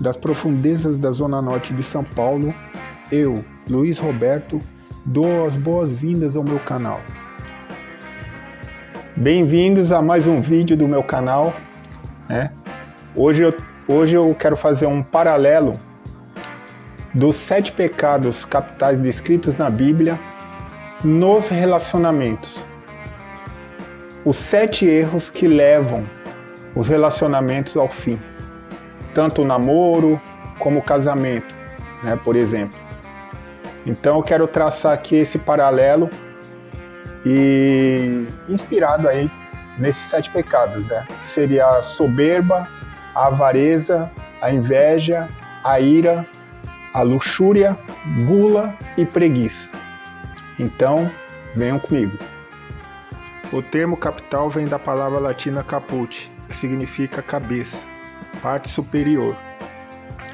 das profundezas da Zona Norte de São Paulo, eu, Luiz Roberto, dou as boas-vindas ao meu canal. Bem-vindos a mais um vídeo do meu canal. Hoje eu quero fazer um paralelo dos 7 pecados capitais descritos na Bíblia nos relacionamentos. Os 7 erros que levam os relacionamentos ao fim. Tanto o namoro como o casamento, por exemplo. Então eu quero traçar aqui esse paralelo e inspirado aí nesses 7 pecados, que seria a soberba, a avareza, a inveja, a ira, a luxúria, gula e preguiça. Então, venham comigo. O termo capital vem da palavra latina caput, que significa cabeça, parte superior.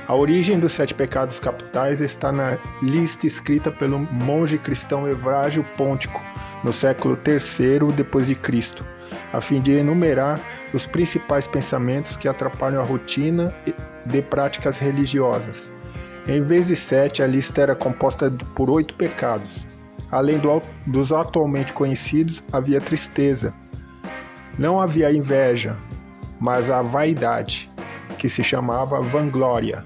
A origem dos 7 pecados capitais está na lista escrita pelo monge cristão Evrágio Pôntico, no século III d.C., a fim de enumerar os principais pensamentos que atrapalham a rotina de práticas religiosas. Em vez de 7, a lista era composta por 8 pecados. Além dos atualmente conhecidos, havia tristeza. Não havia inveja, mas a vaidade, que se chamava vanglória.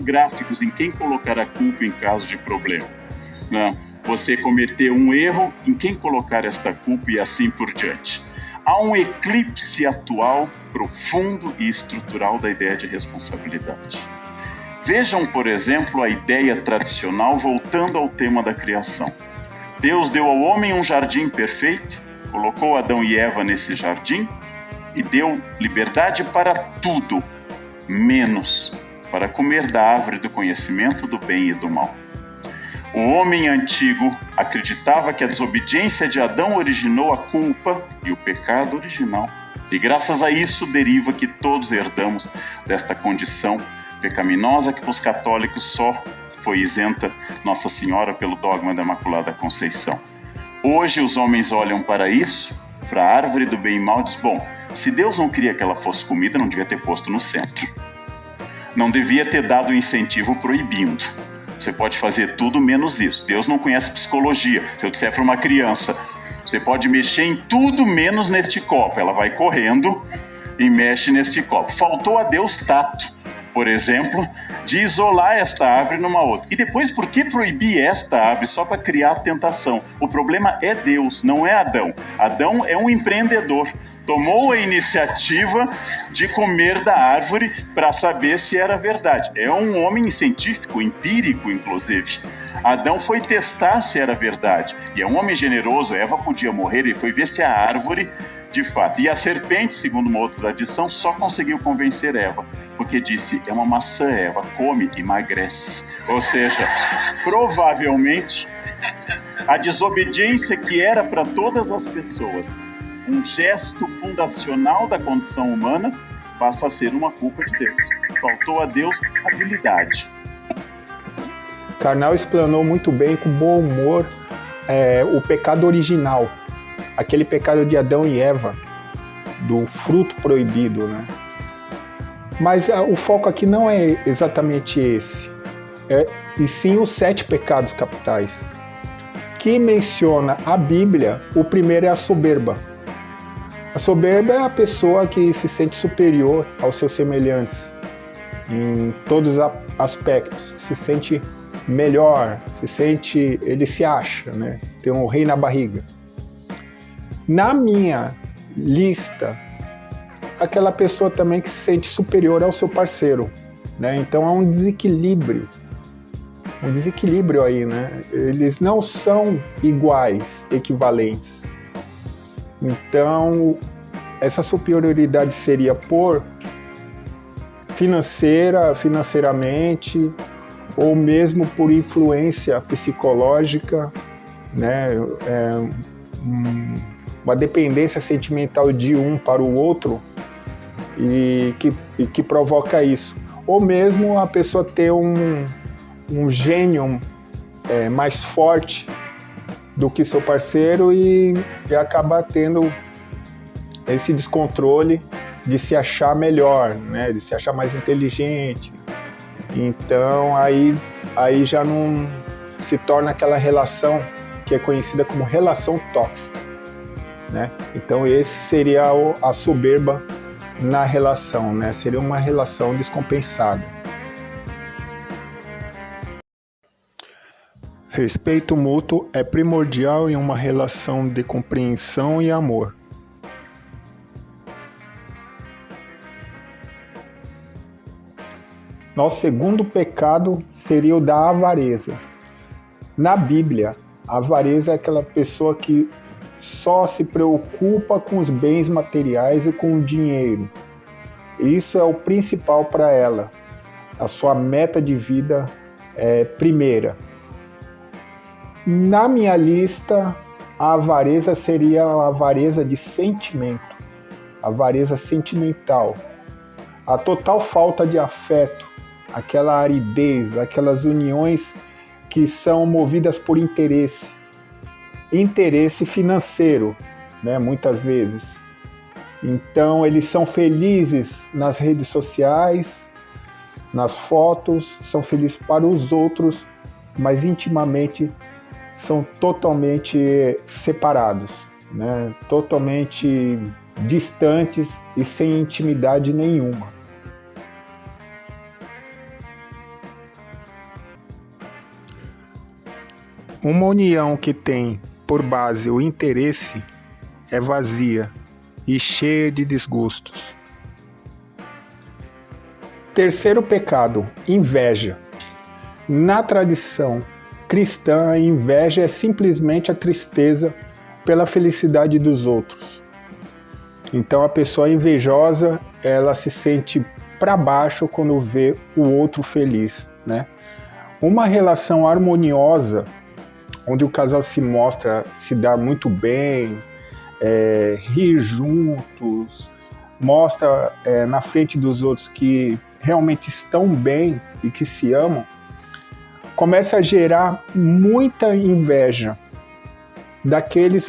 Gráficos em quem colocar a culpa em caso de problema. Você cometeu um erro, em quem colocar esta culpa e assim por diante. Há um eclipse atual, profundo e estrutural da ideia de responsabilidade. Vejam, por exemplo, a ideia tradicional voltando ao tema da criação. Deus deu ao homem um jardim perfeito, colocou Adão e Eva nesse jardim e deu liberdade para tudo, menos para comer da árvore do conhecimento do bem e do mal. O homem antigo acreditava que a desobediência de Adão originou a culpa e o pecado original. E graças a isso deriva que todos herdamos desta condição pecaminosa que para os católicos só foi isenta Nossa Senhora pelo dogma da Imaculada Conceição. Hoje os homens olham para isso, para a árvore do bem e mal, e dizem, bom, se Deus não queria que ela fosse comida, não devia ter posto no centro. Não devia ter dado incentivo proibindo. Você pode fazer tudo menos isso. Deus não conhece psicologia. Se eu disser para uma criança, você pode mexer em tudo menos neste copo. Ela vai correndo e mexe neste copo. Faltou a Deus tato, por exemplo, de isolar esta árvore numa outra. E depois, por que proibir esta árvore só para criar tentação? O problema é Deus, não é Adão. Adão é um empreendedor. Tomou a iniciativa de comer da árvore para saber se era verdade. É um homem científico, empírico, inclusive. Adão foi testar se era verdade. E é um homem generoso, Eva podia morrer, ele foi ver se a árvore, de fato. E a serpente, segundo uma outra tradição, só conseguiu convencer Eva, porque disse, é uma maçã, Eva, come, emagrece. Ou seja, provavelmente, a desobediência que era para todas as pessoas, um gesto fundacional da condição humana, passa a ser uma culpa de Deus. Faltou a Deus habilidade. Karnal explanou muito bem, com bom humor, o pecado original. Aquele pecado de Adão e Eva, do fruto proibido, Mas o foco aqui não é exatamente esse, e sim os 7 pecados capitais. Que menciona a Bíblia, o primeiro é a soberba. A soberba é a pessoa que se sente superior aos seus semelhantes em todos os aspectos, se sente melhor, ele se acha, tem um rei na barriga. Na minha lista, aquela pessoa também que se sente superior ao seu parceiro, Então há um desequilíbrio aí, Eles não são iguais, equivalentes. Então, essa superioridade seria por financeiramente, ou mesmo por influência psicológica, uma dependência sentimental de um para o outro e que provoca isso. Ou mesmo a pessoa ter um gênio mais forte do que seu parceiro e acaba tendo esse descontrole de se achar melhor, né? De se achar mais inteligente. Então aí já não se torna aquela relação que é conhecida como relação tóxica, né? Então esse seria a soberba na relação, né? Seria uma relação descompensada. Respeito mútuo é primordial em uma relação de compreensão e amor. Nosso segundo pecado seria o da avareza. Na Bíblia, a avareza é aquela pessoa que só se preocupa com os bens materiais e com o dinheiro. Isso é o principal para ela. A sua meta de vida é primeira. Na minha lista, a avareza seria a avareza de sentimento, a avareza sentimental, a total falta de afeto, aquela aridez, aquelas uniões que são movidas por interesse financeiro, né, muitas vezes. Então eles são felizes nas redes sociais, nas fotos, são felizes para os outros, mas intimamente são totalmente separados, né, totalmente distantes e sem intimidade nenhuma. Uma união que tem por base o interesse é vazia e cheia de desgostos. Terceiro pecado, inveja. Na tradição cristã, a inveja é simplesmente a tristeza pela felicidade dos outros. Então a pessoa invejosa, ela se sente para baixo quando vê o outro feliz, né? Uma relação harmoniosa, onde o casal se mostra se dar muito bem, rir juntos, mostra na frente dos outros que realmente estão bem e que se amam, começa a gerar muita inveja.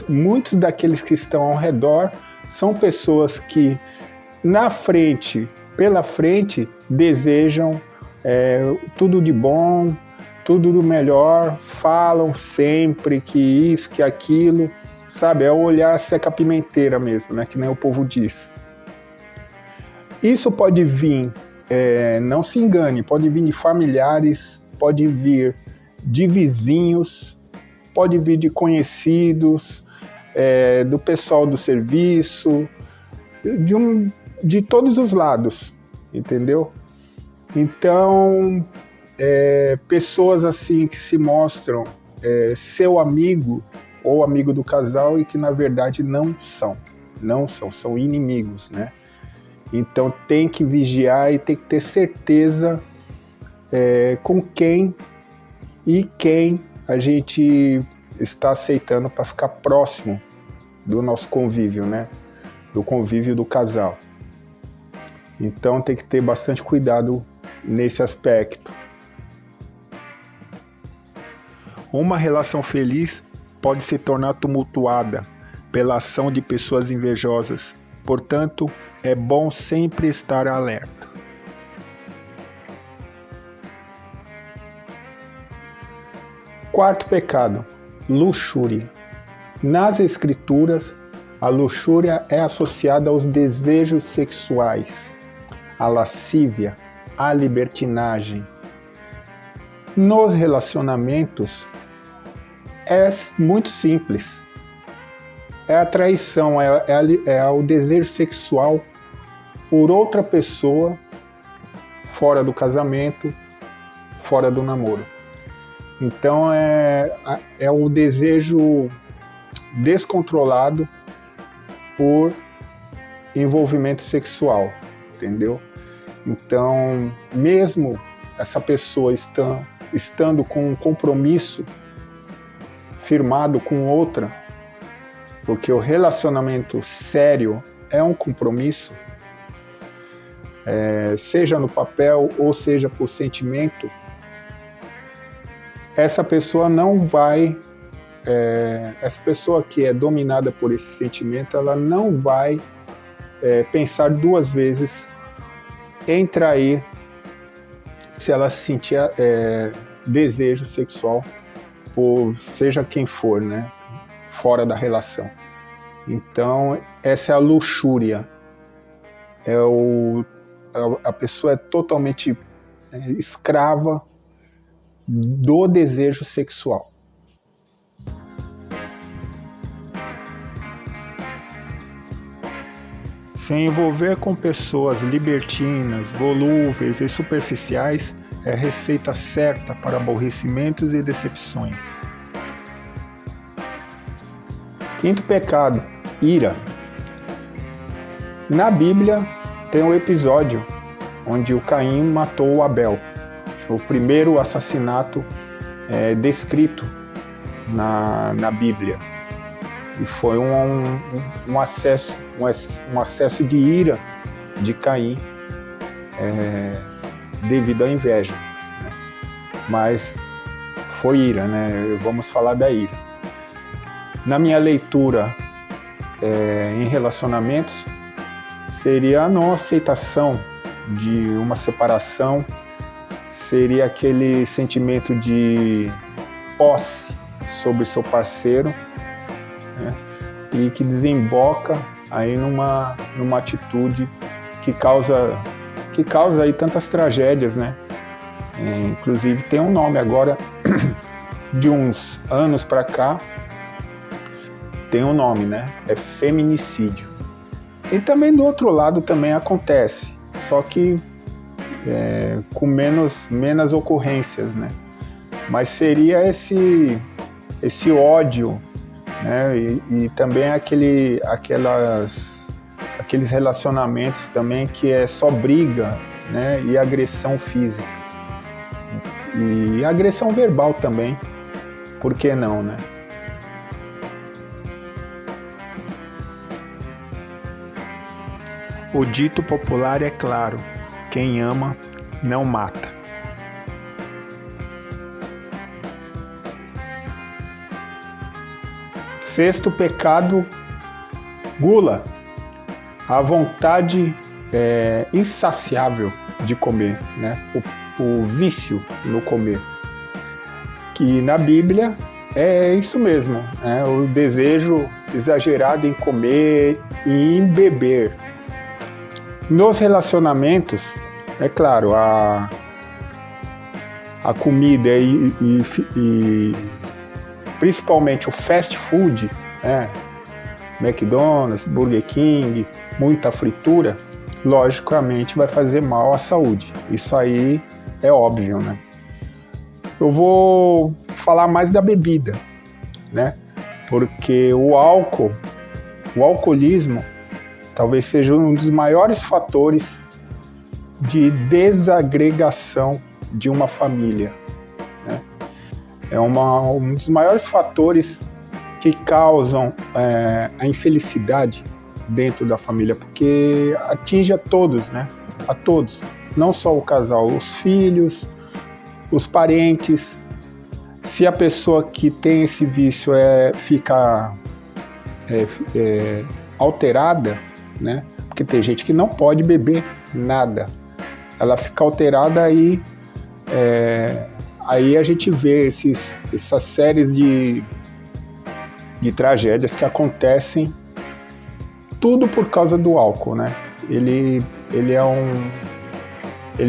Muitos daqueles que estão ao redor são pessoas que pela frente, desejam tudo de bom, tudo do melhor, falam sempre que isso, que aquilo, sabe? É o olhar seca-pimenteira mesmo, né? Que nem o povo diz. Isso pode vir, não se engane, pode vir de familiares, pode vir de vizinhos, pode vir de conhecidos, do pessoal do serviço, de todos os lados, entendeu? Então, pessoas assim que se mostram seu amigo ou amigo do casal e que na verdade não são inimigos, né? Então tem que vigiar e tem que ter certeza com quem a gente está aceitando para ficar próximo do nosso convívio, né? Do convívio do casal. Então tem que ter bastante cuidado nesse aspecto. Uma relação feliz pode se tornar tumultuada pela ação de pessoas invejosas. Portanto, é bom sempre estar alerta. Quarto pecado, luxúria. Nas Escrituras, a luxúria é associada aos desejos sexuais, à lascívia, à libertinagem. Nos relacionamentos, é muito simples. É a traição, é o desejo sexual por outra pessoa fora do casamento, fora do namoro. Então é o desejo descontrolado por envolvimento sexual, entendeu? Então, mesmo essa pessoa estando com um compromisso firmado com outra, porque o relacionamento sério é um compromisso, seja no papel ou seja por sentimento, essa pessoa não vai, essa pessoa que é dominada por esse sentimento, ela não vai pensar 2 vezes em trair se ela sentir desejo sexual por seja quem for, né, fora da relação. Então, essa é a luxúria. A pessoa é totalmente escrava do desejo sexual. Se envolver com pessoas libertinas, volúveis e superficiais é a receita certa para aborrecimentos e decepções. 5º pecado, ira. Na Bíblia tem um episódio onde o Caim matou o Abel. Foi o primeiro assassinato descrito na Bíblia. E foi um acesso de ira de Caim devido à inveja. Né? Mas foi ira, né? Vamos falar da ira. Na minha leitura em relacionamentos, seria a não aceitação de uma separação, seria aquele sentimento de posse sobre seu parceiro, né? E que desemboca aí numa atitude que causa aí tantas tragédias, né? Inclusive tem um nome agora, de uns anos para cá, tem um nome, né? É feminicídio. E também do outro lado também acontece, só que com menos ocorrências, né? Mas seria esse ódio, né? E também aqueles relacionamentos também que é só briga, né? E agressão física. E agressão verbal também, por que não, né? O dito popular é claro: quem ama não mata. Sexto pecado, gula. A vontade insaciável de comer, né? O vício no comer. Que na Bíblia é isso mesmo, né? O desejo exagerado em comer e em beber. Nos relacionamentos, é claro, a comida e principalmente o fast food, né? McDonald's, Burger King, muita fritura, logicamente vai fazer mal à saúde. Isso aí é óbvio, né? Eu vou falar mais da bebida, né? Porque o alcoolismo, talvez seja um dos maiores fatores de desagregação de uma família, né? É um dos maiores fatores que causam a infelicidade dentro da família, porque atinge a todos, né? A todos, não só o casal, os filhos, os parentes. Se a pessoa que tem esse vício fica alterada, né? Porque tem gente que não pode beber nada, ela fica alterada e aí a gente vê essas séries de tragédias que acontecem, tudo por causa do álcool, né? Ele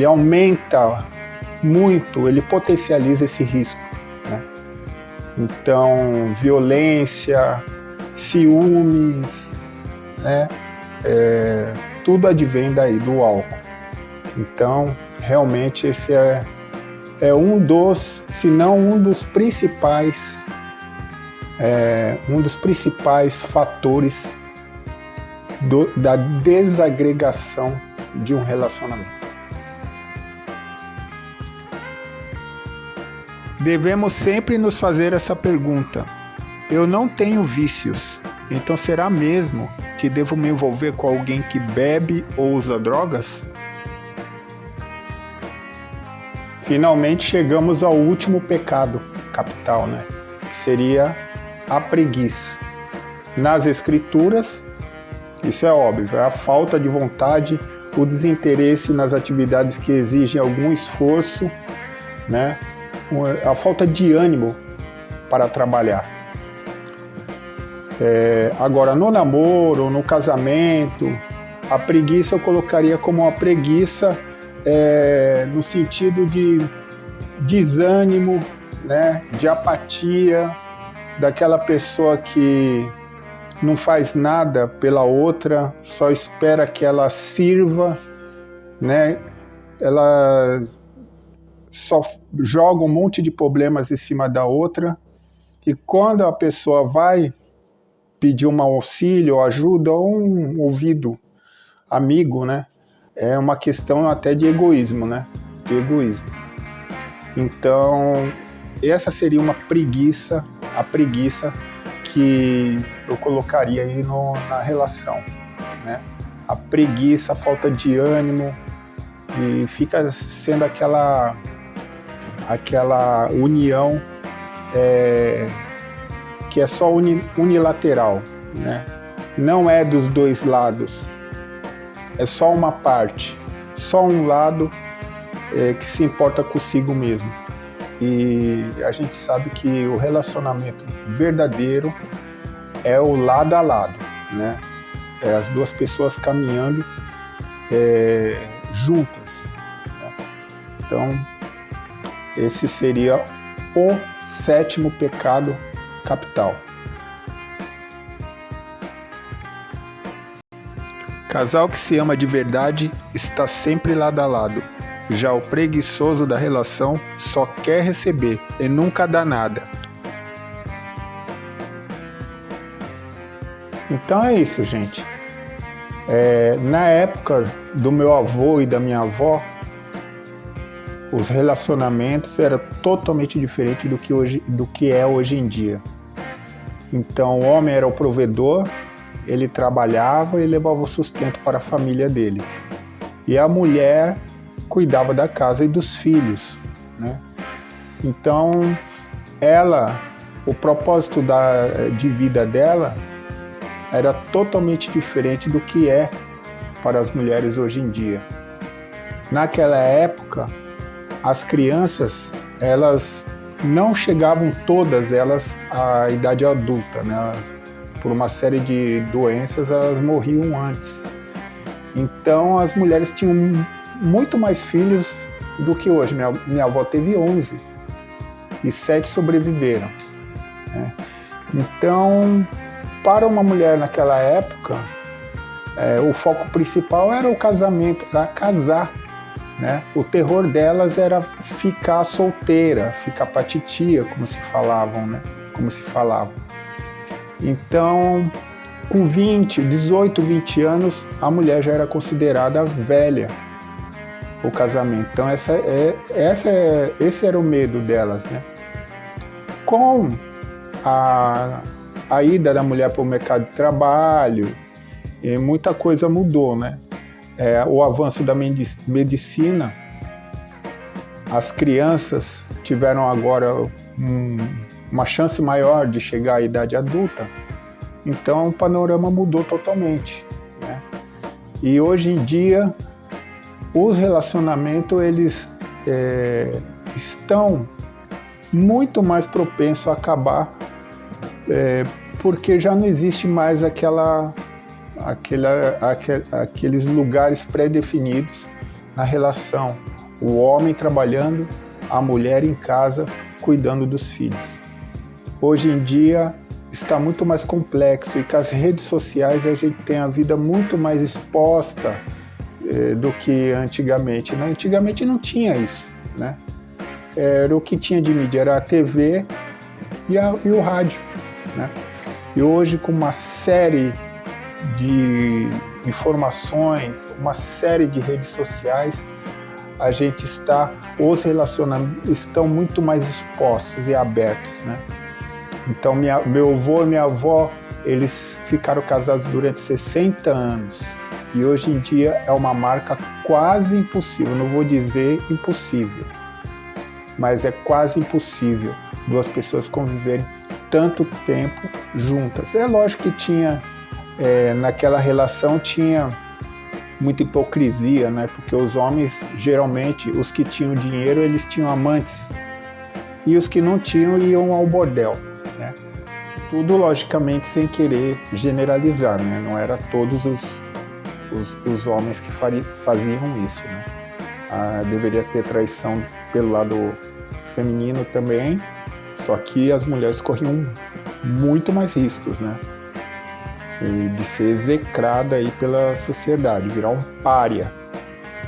aumenta muito, ele potencializa esse risco, né? Então, violência, ciúmes, né? Tudo advém daí, do álcool. Então, realmente esse é um dos, se não um dos principais fatores da desagregação de um relacionamento. Devemos sempre nos fazer essa pergunta: eu não tenho vícios, então será mesmo que devo me envolver com alguém que bebe ou usa drogas? Finalmente chegamos ao último pecado, capital, né? Que seria a preguiça. Nas escrituras, isso é óbvio, é a falta de vontade, o desinteresse nas atividades que exigem algum esforço, né? A falta de ânimo para trabalhar. Agora, no namoro, no casamento, a preguiça eu colocaria como uma preguiça no sentido de desânimo, né? De apatia, daquela pessoa que não faz nada pela outra, só espera que ela sirva, né? Ela só joga um monte de problemas em cima da outra, e quando a pessoa vai pedir um auxílio, ajuda ou um ouvido amigo, né? É uma questão até de egoísmo, né? De egoísmo. Então, essa seria uma preguiça, a preguiça que eu colocaria aí na relação, né? A preguiça, a falta de ânimo, e fica sendo aquela união que é só unilateral, né? Não é dos dois lados, é só uma parte, só um lado que se importa consigo mesmo. E a gente sabe que o relacionamento verdadeiro é o lado a lado, né? É as duas pessoas caminhando juntas, né? Então, esse seria o 7º pecado capital. Casal que se ama de verdade está sempre lado a lado. Já o preguiçoso da relação só quer receber e nunca dá nada. Então é isso, gente. Na época do meu avô e da minha avó, os relacionamentos eram totalmente diferentes do que é hoje em dia. Então o homem era o provedor, ele trabalhava e levava o sustento para a família dele. E a mulher cuidava da casa e dos filhos, né? Então, o propósito de vida dela era totalmente diferente do que é para as mulheres hoje em dia. Naquela época, as crianças, elas não chegavam todas elas à idade adulta, né? Por uma série de doenças, elas morriam antes. Então, as mulheres tinham muito mais filhos do que hoje. Minha avó teve 11 e 7 sobreviveram, né? Então, para uma mulher naquela época, o foco principal era o casamento, era casar, né? O terror delas era ficar solteira, ficar pra titia, como se falavam, né? Como se falava. Então, com 18, 20 anos, a mulher já era considerada velha o casamento. Então esse era o medo delas, né? Com a ida da mulher para o mercado de trabalho, muita coisa mudou, né? O avanço da medicina, as crianças tiveram agora uma chance maior de chegar à idade adulta, então o panorama mudou totalmente, né? E hoje em dia os relacionamentos, eles estão muito mais propensos a acabar, porque já não existe mais aqueles lugares pré-definidos na relação. O homem trabalhando, a mulher em casa cuidando dos filhos. Hoje em dia está muito mais complexo, e com as redes sociais a gente tem a vida muito mais exposta do que antigamente, né? Antigamente não tinha isso, né? Era o que tinha de mídia, era a TV e o rádio, né? E hoje, com uma série de informações, uma série de redes sociais, os relacionamentos estão muito mais expostos e abertos, né? Então, meu avô e minha avó, eles ficaram casados durante 60 anos. E hoje em dia é uma marca quase impossível, não vou dizer impossível, mas é quase impossível duas pessoas conviverem tanto tempo juntas. É lógico que tinha, naquela relação tinha muita hipocrisia, né? Porque os homens, geralmente, os que tinham dinheiro, eles tinham amantes, e os que não tinham iam ao bordel, né? Tudo, logicamente, sem querer generalizar, né? Não era todos os homens que faziam isso, né? Deveria ter traição pelo lado feminino também, só que as mulheres corriam muito mais riscos, né? E de ser execrada aí pela sociedade, virar um pária,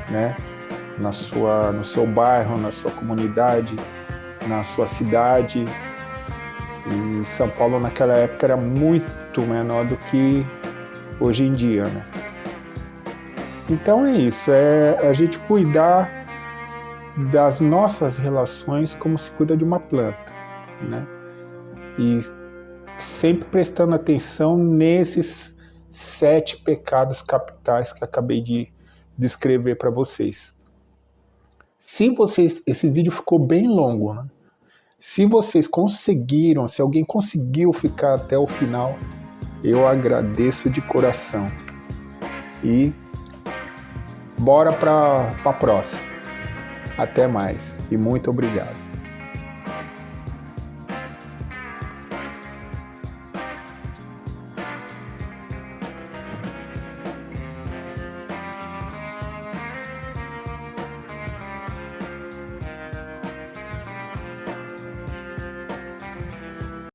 né? No seu bairro, na sua comunidade, na sua cidade. E São Paulo naquela época era muito menor do que hoje em dia, né? Então é isso, é a gente cuidar das nossas relações como se cuida de uma planta, né? E sempre prestando atenção nesses 7 pecados capitais que acabei de descrever para vocês. Esse vídeo ficou bem longo, né? Se vocês conseguiram, se alguém conseguiu ficar até o final, eu agradeço de coração. E bora para a próxima. Até mais e muito obrigado.